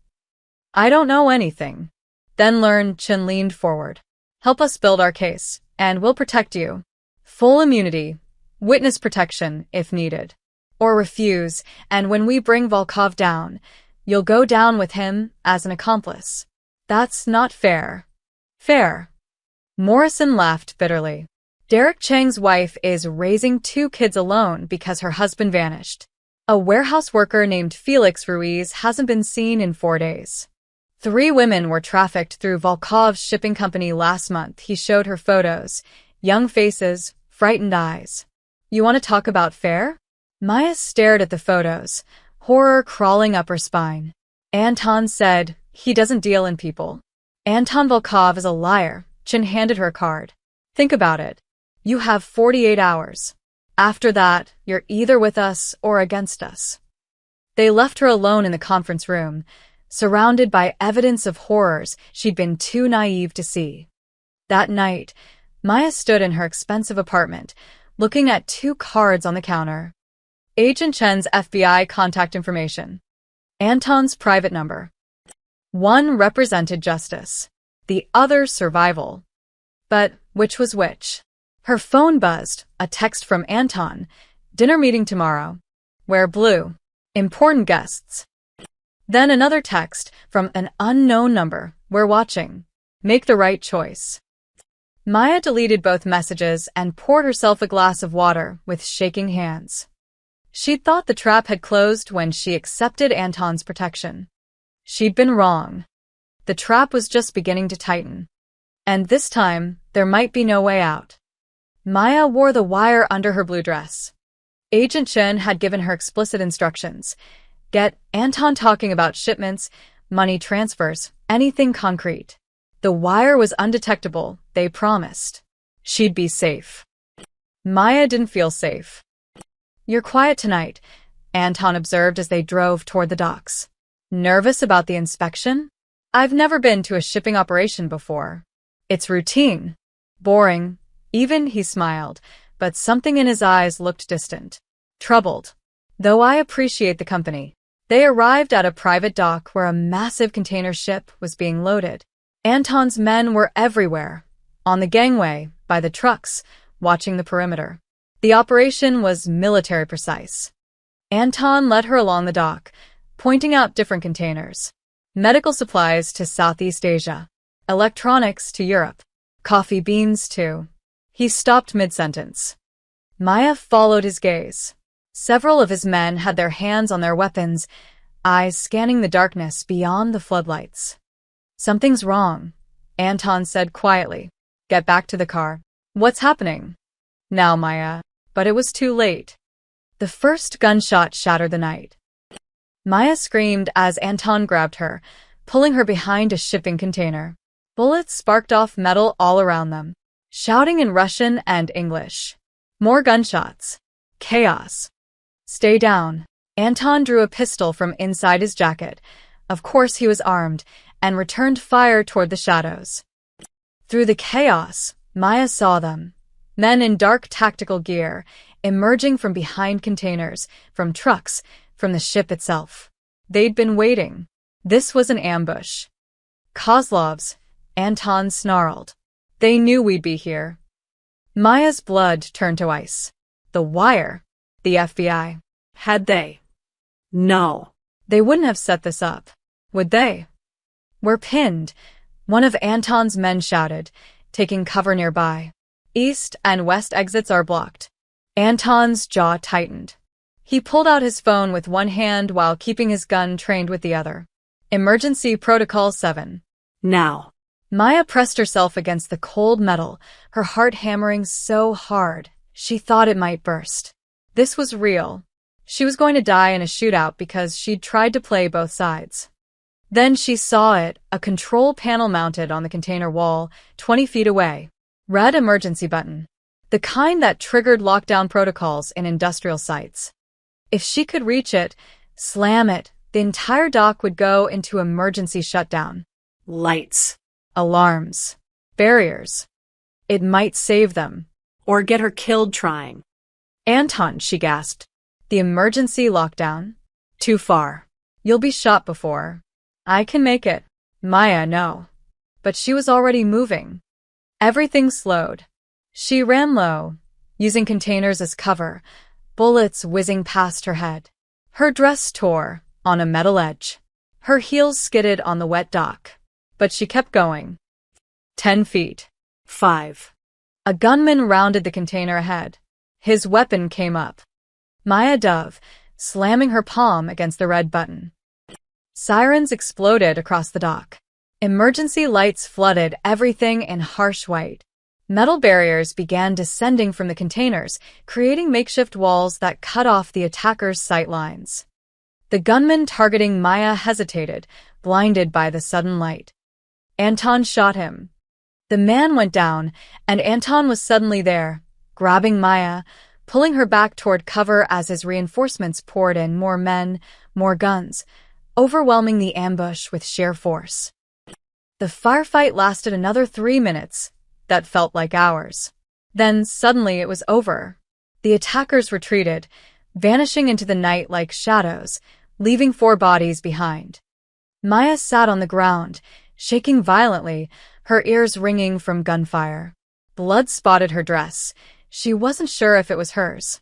I don't know anything. Then learn. Chun leaned forward. Help us build our case, and we'll protect you. Full immunity. Witness protection, if needed. or refuse, and when we bring Volkov down, you'll go down with him as an accomplice. That's not fair. Fair. Morrison laughed bitterly. Derek Chang's wife is raising 2 kids alone because her husband vanished. A warehouse worker named Felix Ruiz hasn't been seen in 4 days. 3 women were trafficked through Volkov's shipping company last month. He showed her photos. Young faces, frightened eyes. You want to talk about fair? Maya stared at the photos, horror crawling up her spine. Anton said, he doesn't deal in people. Anton Volkov is a liar. Chin handed her a card. Think about it. You have 48 hours. After that, you're either with us or against us. They left her alone in the conference room, surrounded by evidence of horrors she'd been too naive to see. That night, Maya stood in her expensive apartment, looking at 2 cards on the counter. Agent Chen's FBI contact information. Anton's private number. One represented justice, the other survival. But which was which? Her phone buzzed, a text from Anton. Dinner meeting tomorrow. Wear blue. Important guests. Then another text from an unknown number. We're watching. Make the right choice. Maya deleted both messages and poured herself a glass of water with shaking hands. She'd thought the trap had closed when she accepted Anton's protection. She'd been wrong. The trap was just beginning to tighten. And this time, there might be no way out. Maya wore the wire under her blue dress. Agent Chen had given her explicit instructions. Get Anton talking about shipments, money transfers, anything concrete. The wire was undetectable, they promised. She'd be safe. Maya didn't feel safe. You're quiet tonight, Anton observed as they drove toward the docks. Nervous about the inspection? I've never been to a shipping operation before. It's routine. Boring. Even, he smiled, but something in his eyes looked distant. Troubled. Though I appreciate the company. They arrived at a private dock where a massive container ship was being loaded. Anton's men were everywhere. On the gangway, by the trucks, watching the perimeter. The operation was military precise. Anton led her along the dock, pointing out different containers. Medical supplies to Southeast Asia. Electronics to Europe. Coffee beans too. He stopped mid-sentence. Maya followed his gaze. Several of his men had their hands on their weapons, eyes scanning the darkness beyond the floodlights. Something's wrong, Anton said quietly. Get back to the car. What's happening? Now, Maya. But it was too late. The first gunshot shattered the night. Maya screamed as Anton grabbed her, pulling her behind a shipping container. Bullets sparked off metal all around them, shouting in Russian and English. More gunshots. Chaos. Stay down. Anton drew a pistol from inside his jacket. Of course he was armed, and returned fire toward the shadows. Through the chaos, Maya saw them. Men in dark tactical gear, emerging from behind containers, from trucks, from the ship itself. They'd been waiting. This was an ambush. Kozlov's, Anton snarled. They knew we'd be here. Maya's blood turned to ice. The wire. The FBI. Had they? No. They wouldn't have set this up, would they? We're pinned, one of Anton's men shouted, taking cover nearby. East and west exits are blocked. Anton's jaw tightened. He pulled out his phone with one hand while keeping his gun trained with the other. Emergency Protocol 7. Now. Maya pressed herself against the cold metal, her heart hammering so hard she thought it might burst. This was real. She was going to die in a shootout because she'd tried to play both sides. Then she saw it, a control panel mounted on the container wall, 20 feet away. Red emergency button. The kind that triggered lockdown protocols in industrial sites. If she could reach it, slam it, the entire dock would go into emergency shutdown. Lights. Alarms. Barriers. It might save them. Or get her killed trying. Anton, she gasped. The emergency lockdown? Too far. You'll be shot before. I can make it. Maya, no. But she was already moving. Everything slowed. She ran low, using containers as cover, bullets whizzing past her head. Her dress tore on a metal edge. Her heels skidded on the wet dock. But she kept going. 10 feet. 5. A gunman rounded the container ahead. His weapon came up. Maya dove, slamming her palm against the red button. Sirens exploded across the dock. Emergency lights flooded everything in harsh white. Metal barriers began descending from the containers, creating makeshift walls that cut off the attackers' sight lines. The gunman targeting Maya hesitated, blinded by the sudden light. Anton shot him. The man went down, and Anton was suddenly there, grabbing Maya, pulling her back toward cover as his reinforcements poured in, more men, more guns, overwhelming the ambush with sheer force. The firefight lasted another 3 minutes, that felt like hours. Then suddenly it was over. The attackers retreated, vanishing into the night like shadows, leaving 4 bodies behind. Maya sat on the ground, shaking violently, her ears ringing from gunfire. Blood spotted her dress. She wasn't sure if it was hers.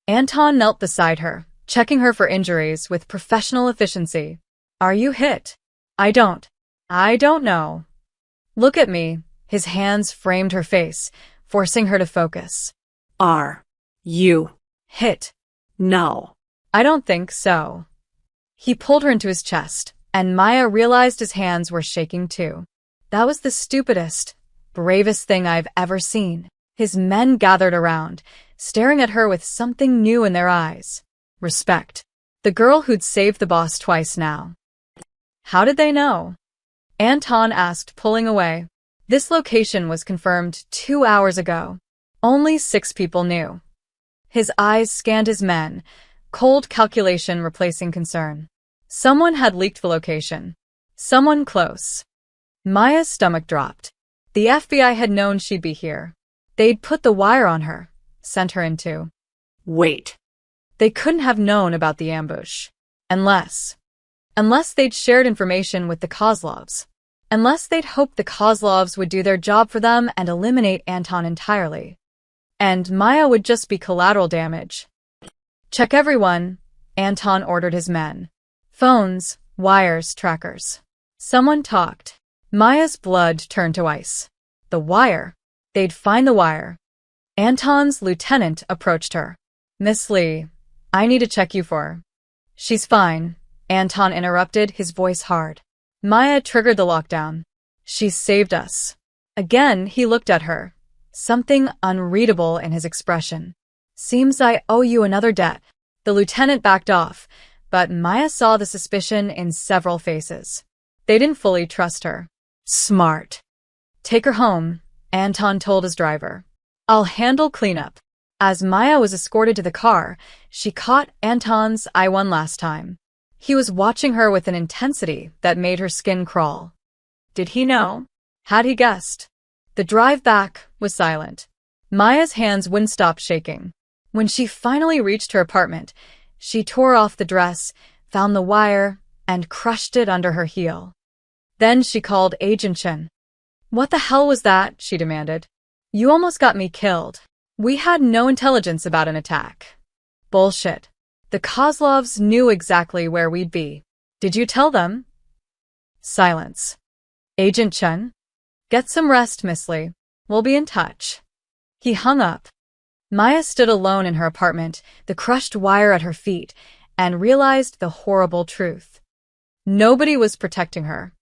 Anton knelt beside her, checking her for injuries with professional efficiency. "Are you hit?" I don't know." "Look at me." His hands framed her face, forcing her to focus. "Are you "Hit?" No." "I don't think so." He pulled her into his chest, and Maya realized his hands were shaking too. That was the stupidest, bravest thing I've ever seen. His men gathered around, staring at her with something new in their eyes. Respect. The girl who'd saved the boss twice now. "How did they know?" Anton asked, pulling away. This location was confirmed 2 hours ago. Only 6 people knew. His eyes scanned his men, cold calculation replacing concern. Someone had leaked the location. Someone close. Maya's stomach dropped. The FBI had known she'd be here. They'd put the wire on her, sent her into. Wait. They couldn't have known about the ambush. Unless they'd shared information with the Kozlovs. Unless they'd hoped the Kozlovs would do their job for them and eliminate Anton entirely. And Maya would just be collateral damage. "Check everyone," Anton ordered his men. "Phones, wires, trackers." Someone talked. Maya's blood turned to ice. The wire. They'd find the wire. Anton's lieutenant approached her. "Miss Lee, I need to check you for." "She's fine," Anton interrupted, his voice hard. Maya triggered the lockdown. "She saved us." Again, he looked at her. Something unreadable in his expression. "Seems I owe you another debt." The lieutenant backed off, but Maya saw the suspicion in several faces. They didn't fully trust her. "Smart." "Take her home," Anton told his driver. "I'll handle cleanup." As Maya was escorted to the car, she caught Anton's eye one last time. He was watching her with an intensity that made her skin crawl. Did he know? Had he guessed? The drive back was silent. Maya's hands wouldn't stop shaking. When she finally reached her apartment, she tore off the dress, found the wire, and crushed it under her heel. Then she called Agent Chen. "What the hell was that?" she demanded. "You almost got me killed. We had no intelligence about an attack." "Bullshit. The Kozlovs knew exactly where we'd be." "Did you tell them?" Silence. "Agent Chen? Get some rest, Miss Lee. We'll be in touch." He hung up. Maya stood alone in her apartment, the crushed wire at her feet, and realized the horrible truth. Nobody was protecting her.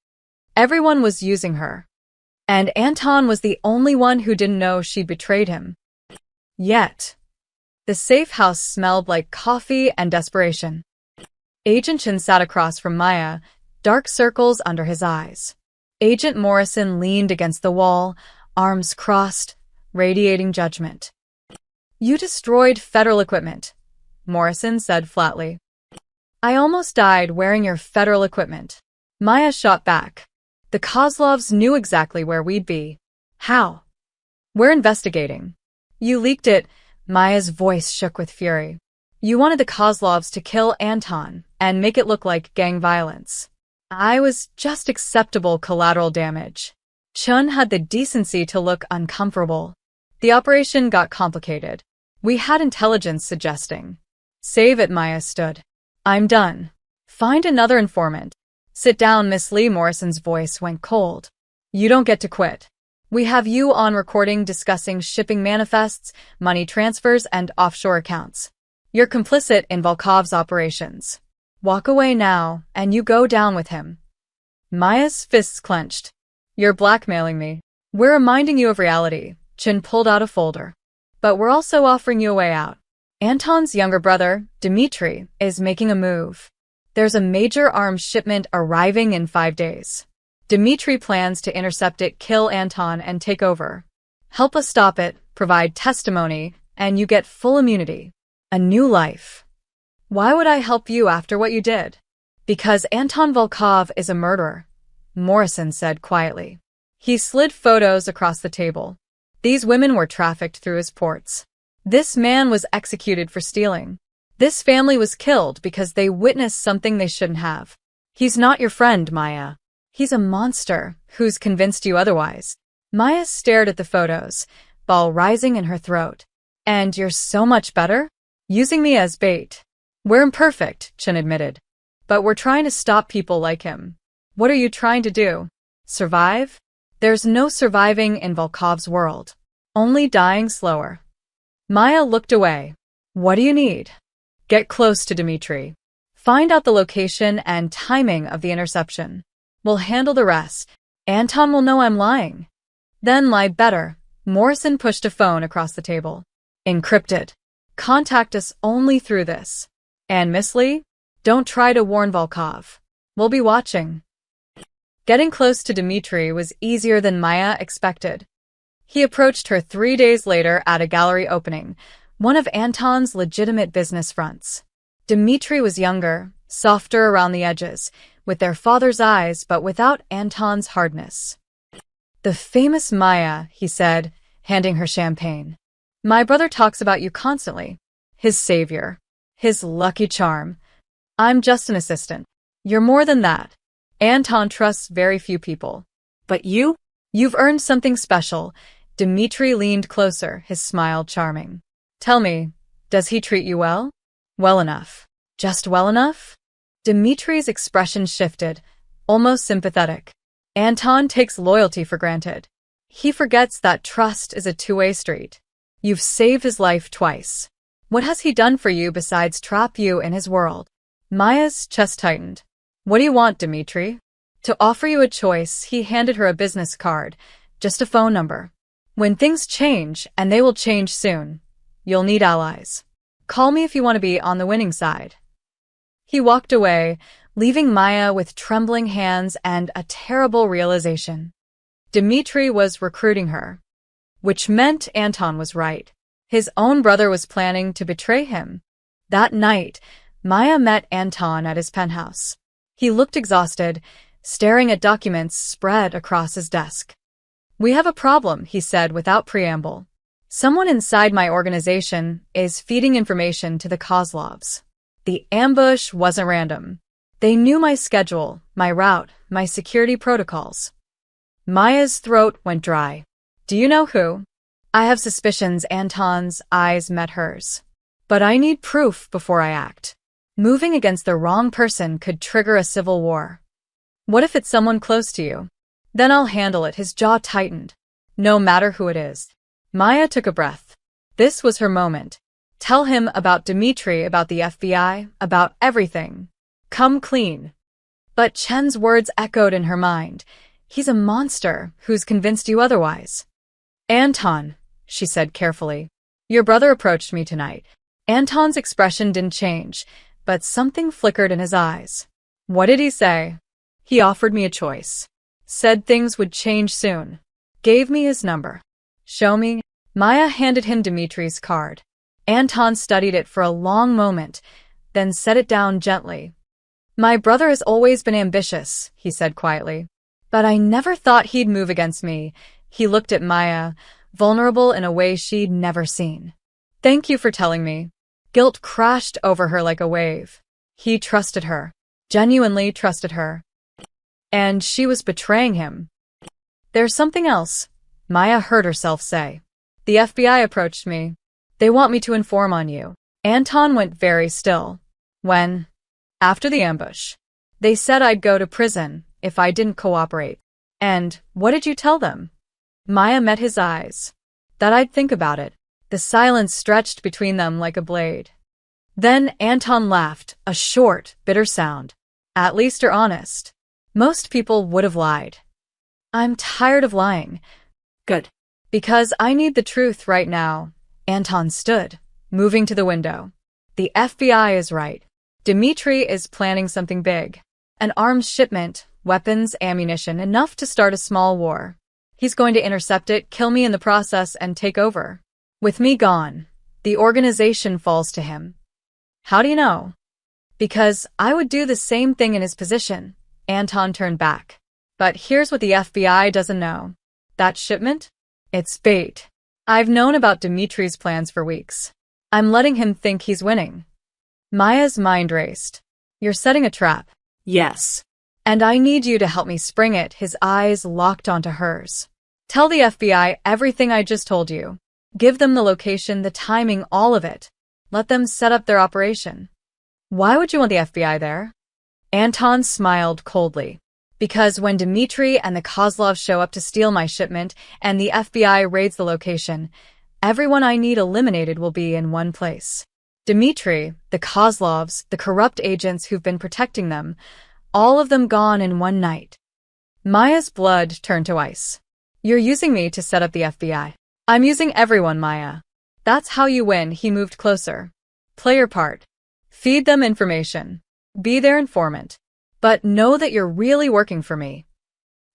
Everyone was using her. And Anton was the only one who didn't know she'd betrayed him. Yet, the safe house smelled like coffee and desperation. Agent Chen sat across from Maya, dark circles under his eyes. Agent Morrison leaned against the wall, arms crossed, radiating judgment. "You destroyed federal equipment," Morrison said flatly. "I almost died wearing your federal equipment." Maya shot back. "The Kozlovs knew exactly where we'd be." "How?" "We're investigating." "You leaked it." Maya's voice shook with fury. "You wanted the Kozlovs to kill Anton and make it look like gang violence. I was just acceptable collateral damage." Chun had the decency to look uncomfortable. "The operation got complicated. We had intelligence suggesting. Save it, Maya stood. I'm done. Find another informant. Sit down, Miss Lee. Morrison's voice went cold. You don't get to quit. We have you on recording discussing shipping manifests, money transfers, and offshore accounts. You're complicit in Volkov's operations. Walk away now, and you go down with him. Maya's fists clenched. You're blackmailing me. We're reminding you of reality. Chin pulled out a folder. But we're also offering you a way out. Anton's younger brother, Dmitri, is making a move. There's a major arms shipment arriving in 5 days. Dmitri plans to intercept it, kill Anton, and take over. Help us stop it, provide testimony, and you get full immunity. A new life. Why would I help you after what you did? Because Anton Volkov is a murderer, Morrison said quietly. He slid photos across the table. These women were trafficked through his ports. This man was executed for stealing. This family was killed because they witnessed something they shouldn't have. He's not your friend, Maya. He's a monster who's convinced you otherwise. Maya stared at the photos, ball rising in her throat. And you're so much better? Using me as bait. We're imperfect, Chin admitted. But we're trying to stop people like him. What are you trying to do? Survive? There's no surviving in Volkov's world. Only dying slower. Maya looked away. What do you need? Get close to Dmitri. Find out the location and timing of the interception. We'll handle the rest. Anton will know I'm lying. Then lie better. Morrison pushed a phone across the table. Encrypted. Contact us only through this. And Miss Lee, don't try to warn Volkov. We'll be watching. Getting close to Dmitri was easier than Maya expected. He approached her 3 days later at a gallery opening, one of Anton's legitimate business fronts. Dmitri was younger, softer around the edges, with their father's eyes but without Anton's hardness. The famous Maya, he said, handing her champagne. My brother talks about you constantly. His savior. His lucky charm. I'm just an assistant. You're more than that. Anton trusts very few people. But you? You've earned something special. Dmitri leaned closer, his smile charming. Tell me, does he treat you well? Well enough. Just well enough? Dmitri's expression shifted, almost sympathetic. Anton takes loyalty for granted. He forgets that trust is a two-way street. You've saved his life twice. What has he done for you besides trap you in his world? Maya's chest tightened. What do you want, Dmitri? To offer you a choice, he handed her a business card, just a phone number. When things change, and they will change soon, you'll need allies. Call me if you want to be on the winning side. He walked away, leaving Maya with trembling hands and a terrible realization. Dmitri was recruiting her. Which meant Anton was right. His own brother was planning to betray him. That night, Maya met Anton at his penthouse. He looked exhausted, staring at documents spread across his desk. We have a problem, he said without preamble. Someone inside my organization is feeding information to the Kozlovs. The ambush wasn't random. They knew my schedule, my route, my security protocols. Maya's throat went dry. Do you know who? I have suspicions. Anton's eyes met hers. But I need proof before I act. Moving against the wrong person could trigger a civil war. What if it's someone close to you? Then I'll handle it. His jaw tightened. No matter who it is. Maya took a breath. This was her moment. Tell him about Dmitri, about the FBI, about everything. Come clean. But Chen's words echoed in her mind. He's a monster who's convinced you otherwise. Anton, she said carefully. Your brother approached me tonight. Anton's expression didn't change, but something flickered in his eyes. What did he say? He offered me a choice. Said things would change soon. Gave me his number. Show me. Maya handed him Dmitri's card. Anton studied it for a long moment, then set it down gently. My brother has always been ambitious, he said quietly. But I never thought he'd move against me. He looked at Maya, vulnerable in a way she'd never seen. Thank you for telling me. Guilt crashed over her like a wave. He trusted her. Genuinely trusted her. And she was betraying him. There's something else, Maya heard herself say. The FBI approached me. They want me to inform on you. Anton went very still. When? After the ambush. They said I'd go to prison if I didn't cooperate. And what did you tell them? Maya met his eyes. That I'd think about it. The silence stretched between them like a blade. Then Anton laughed, a short, bitter sound. At least you're honest. Most people would have lied. I'm tired of lying. Good. Because I need the truth right now. Anton stood, moving to the window. The FBI is right. Dmitri is planning something big. An arms shipment, weapons, ammunition, enough to start a small war. He's going to intercept it, kill me in the process, and take over. With me gone, the organization falls to him. How do you know? Because I would do the same thing in his position. Anton turned back. But here's what the FBI doesn't know. That shipment? It's bait. I've known about Dimitri's plans for weeks. I'm letting him think he's winning. Maya's mind raced. You're setting a trap. Yes. And I need you to help me spring it. His eyes locked onto hers. Tell the FBI everything I just told you. Give them the location, the timing, all of it. Let them set up their operation. Why would you want the FBI there? Anton smiled coldly. Because when Dmitri and the Kozlovs show up to steal my shipment and the FBI raids the location, everyone I need eliminated will be in one place. Dmitri, the Kozlovs, the corrupt agents who've been protecting them, all of them gone in one night. Maya's blood turned to ice. You're using me to set up the FBI. I'm using everyone, Maya. That's how you win. He moved closer. Play your part. Feed them information. Be their informant. But know that you're really working for me.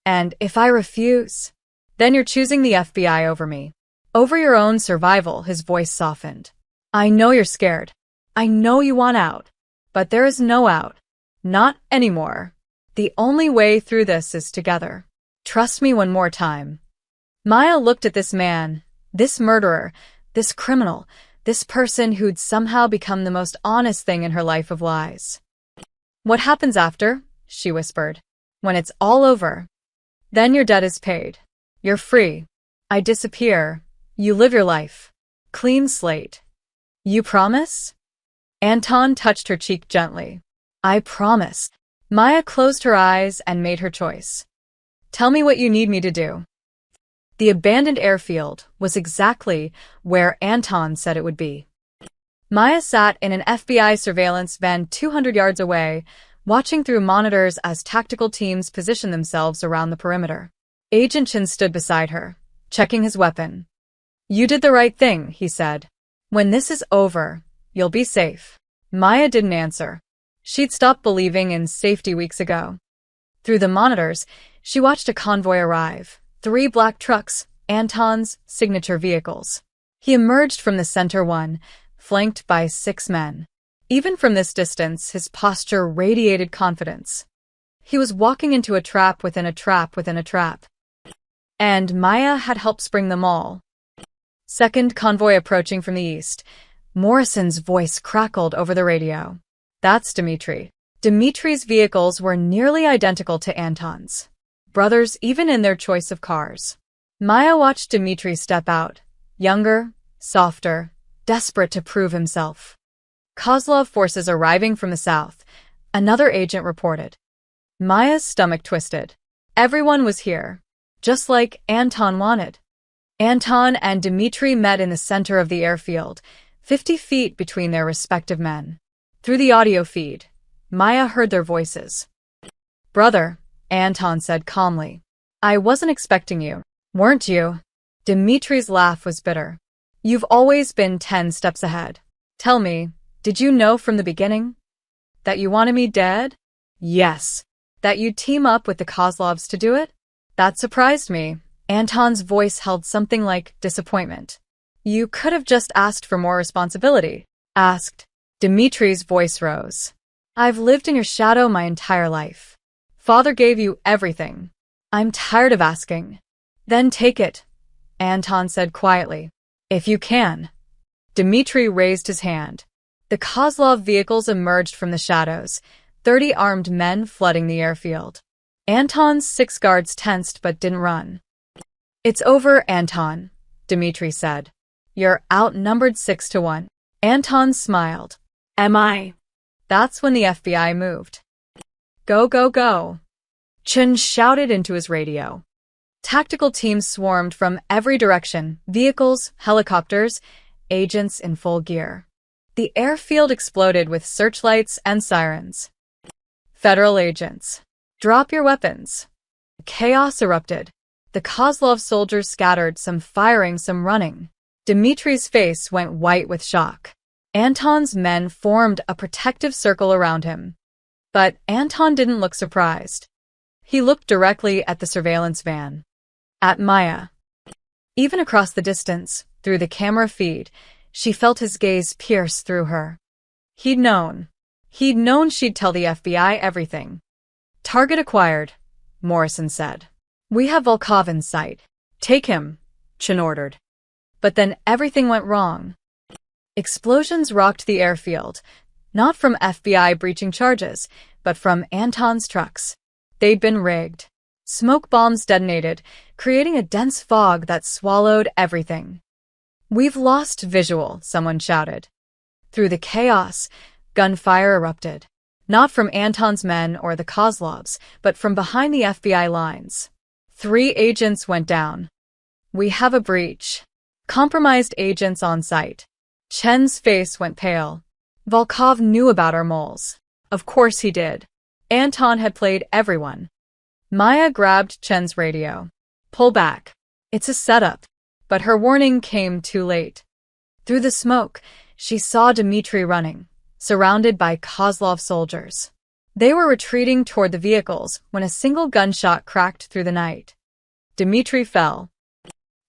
And if I refuse, then you're choosing the FBI over me. Over your own survival, his voice softened. I know you're scared. I know you want out. But there is no out. Not anymore. The only way through this is together. Trust me one more time. Maya looked at this man, this murderer, this criminal, this person who'd somehow become the most honest thing in her life of lies. What happens after? She whispered. When it's all over. Then your debt is paid. You're free. I disappear. You live your life. Clean slate. You promise? Anton touched her cheek gently. I promise. Maya closed her eyes and made her choice. Tell me what you need me to do. The abandoned airfield was exactly where Anton said it would be. Maya sat in an FBI surveillance van 200 yards away, watching through monitors as tactical teams positioned themselves around the perimeter. Agent Chen stood beside her, checking his weapon. You did the right thing, he said. When this is over, you'll be safe. Maya didn't answer. She'd stopped believing in safety weeks ago. Through the monitors, she watched a convoy arrive. 3 black trucks, Anton's signature vehicles. He emerged from the center one, flanked by 6 men. Even from this distance, his posture radiated confidence. He was walking into a trap within a trap within a trap. And Maya had helped spring them all. Second convoy approaching from the east. Morrison's voice crackled over the radio. That's Dmitri. Dmitri's vehicles were nearly identical to Anton's. Brothers even in their choice of cars. Maya watched Dmitri step out, younger, softer, desperate to prove himself. Kozlov forces arriving from the south, another agent reported. Maya's stomach twisted. Everyone was here, just like Anton wanted. Anton and Dmitri met in the center of the airfield, 50 feet between their respective men. Through the audio feed, Maya heard their voices. Brother, Anton said calmly. I wasn't expecting you. Weren't you? Dmitri's laugh was bitter. You've always been 10 steps ahead. Tell me, did you know from the beginning? That you wanted me dead? Yes. That you'd team up with the Kozlovs to do it? That surprised me. Anton's voice held something like disappointment. You could have just asked for more responsibility. Asked. Dmitri's voice rose. I've lived in your shadow my entire life. Father gave you everything. I'm tired of asking. Then take it, Anton said quietly. If you can. Dmitri raised his hand. The Kozlov vehicles emerged from the shadows, 30 armed men flooding the airfield. Anton's 6 guards tensed but didn't run. It's over, Anton, Dmitri said. You're outnumbered 6-1. Anton smiled. Am I? That's when the FBI moved. Go, go, go. Chen shouted into his radio. Tactical teams swarmed from every direction, vehicles, helicopters, agents in full gear. The airfield exploded with searchlights and sirens. Federal agents. Drop your weapons. Chaos erupted. The Kozlov soldiers scattered, some firing, some running. Dmitri's face went white with shock. Anton's men formed a protective circle around him. But Anton didn't look surprised. He looked directly at the surveillance van. At Maya. Even across the distance, through the camera feed, she felt his gaze pierce through her. He'd known. He'd known she'd tell the FBI everything. Target acquired, Morrison said. We have Volkov in sight. Take him, Chen ordered. But then everything went wrong. Explosions rocked the airfield, not from FBI breaching charges, but from Anton's trucks. They'd been rigged. Smoke bombs detonated, creating a dense fog that swallowed everything. We've lost visual, someone shouted. Through the chaos, gunfire erupted. Not from Anton's men or the Kozlovs, but from behind the FBI lines. 3 agents went down. We have a breach. Compromised agents on site. Chen's face went pale. Volkov knew about our moles. Of course he did. Anton had played everyone. Maya grabbed Chen's radio. Pull back. It's a setup. But her warning came too late. Through the smoke, she saw Dmitri running, surrounded by Kozlov soldiers. They were retreating toward the vehicles when a single gunshot cracked through the night. Dmitri fell.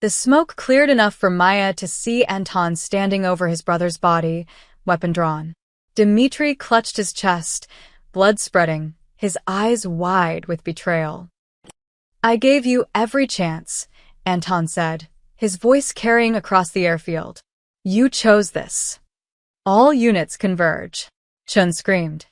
The smoke cleared enough for Maya to see Anton standing over his brother's body, weapon drawn. Dmitri clutched his chest, blood spreading, his eyes wide with betrayal. I gave you every chance, Anton said, his voice carrying across the airfield. You chose this. All units converge, Chen screamed.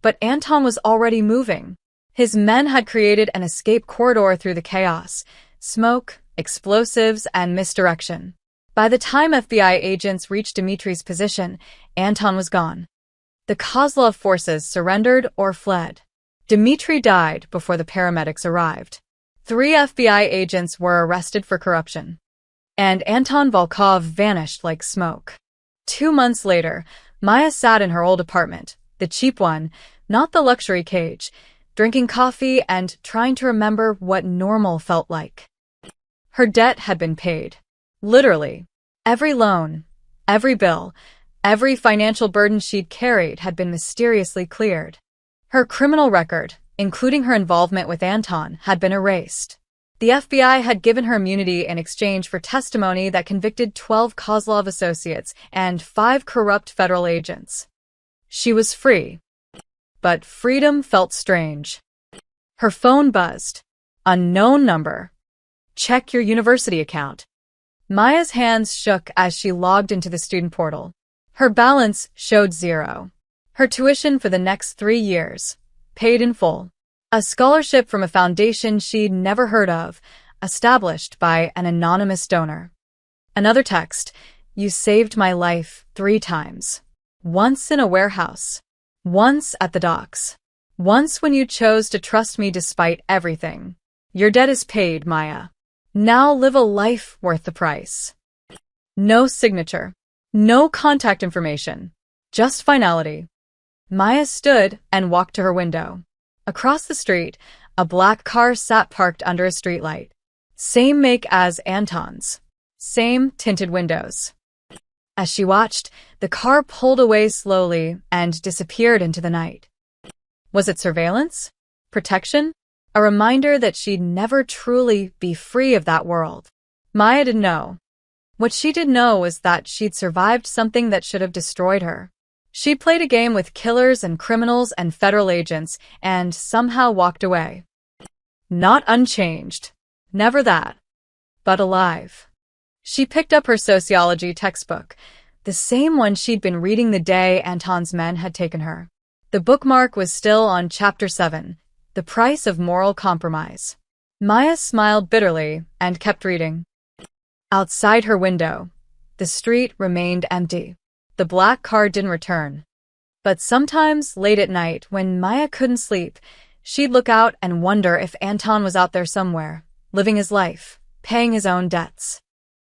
But Anton was already moving. His men had created an escape corridor through the chaos, smoke, explosives, and misdirection. By the time FBI agents reached Dmitri's position, Anton was gone. The Kozlov forces surrendered or fled. Dmitri died before the paramedics arrived. 3 FBI agents were arrested for corruption. And Anton Volkov vanished like smoke. 2 months later, Maya sat in her old apartment, the cheap one, not the luxury cage, drinking coffee and trying to remember what normal felt like. Her debt had been paid. Literally. Every loan, every bill, every financial burden she'd carried had been mysteriously cleared. Her criminal record, including her involvement with Anton, had been erased. The FBI had given her immunity in exchange for testimony that convicted 12 Kozlov associates and 5 corrupt federal agents. She was free. But freedom felt strange. Her phone buzzed. Unknown number. Check your university account. Maya's hands shook as she logged into the student portal. Her balance showed 0. Her tuition for the next 3 years, paid in full. A scholarship from a foundation she'd never heard of, established by an anonymous donor. Another text, you saved my life 3 times. Once in a warehouse. Once at the docks. Once when you chose to trust me despite everything. Your debt is paid, Maya. Now live a life worth the price. No signature. No contact information. Just finality. Maya stood and walked to her window. Across the street, a black car sat parked under a streetlight. Same make as Anton's. Same tinted windows. As she watched, the car pulled away slowly and disappeared into the night. Was it surveillance? Protection? A reminder that she'd never truly be free of that world. Maya didn't know. What she did know was that she'd survived something that should have destroyed her. She played a game with killers and criminals and federal agents and somehow walked away. Not unchanged. Never that. But alive. She picked up her sociology textbook, the same one she'd been reading the day Anton's men had taken her. The bookmark was still on Chapter 7, The Price of Moral Compromise. Maya smiled bitterly and kept reading. Outside her window, The street remained empty. The black car didn't return. But sometimes, late at night, when Maya couldn't sleep, she'd look out and wonder if Anton was out there somewhere, living his life, paying his own debts.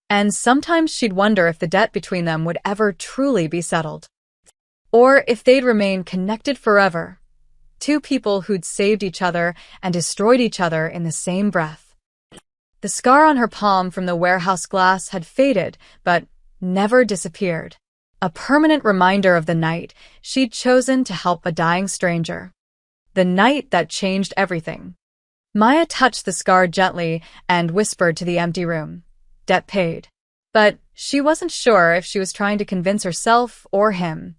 And sometimes she'd wonder if the debt between them would ever truly be settled. Or if they'd remain connected forever. Two people who'd saved each other and destroyed each other in the same breath. The scar on her palm from the warehouse glass had faded, but never disappeared. A permanent reminder of the night she'd chosen to help a dying stranger. The night that changed everything. Maya touched the scar gently and whispered to the empty room, "Debt paid." But she wasn't sure if she was trying to convince herself or him.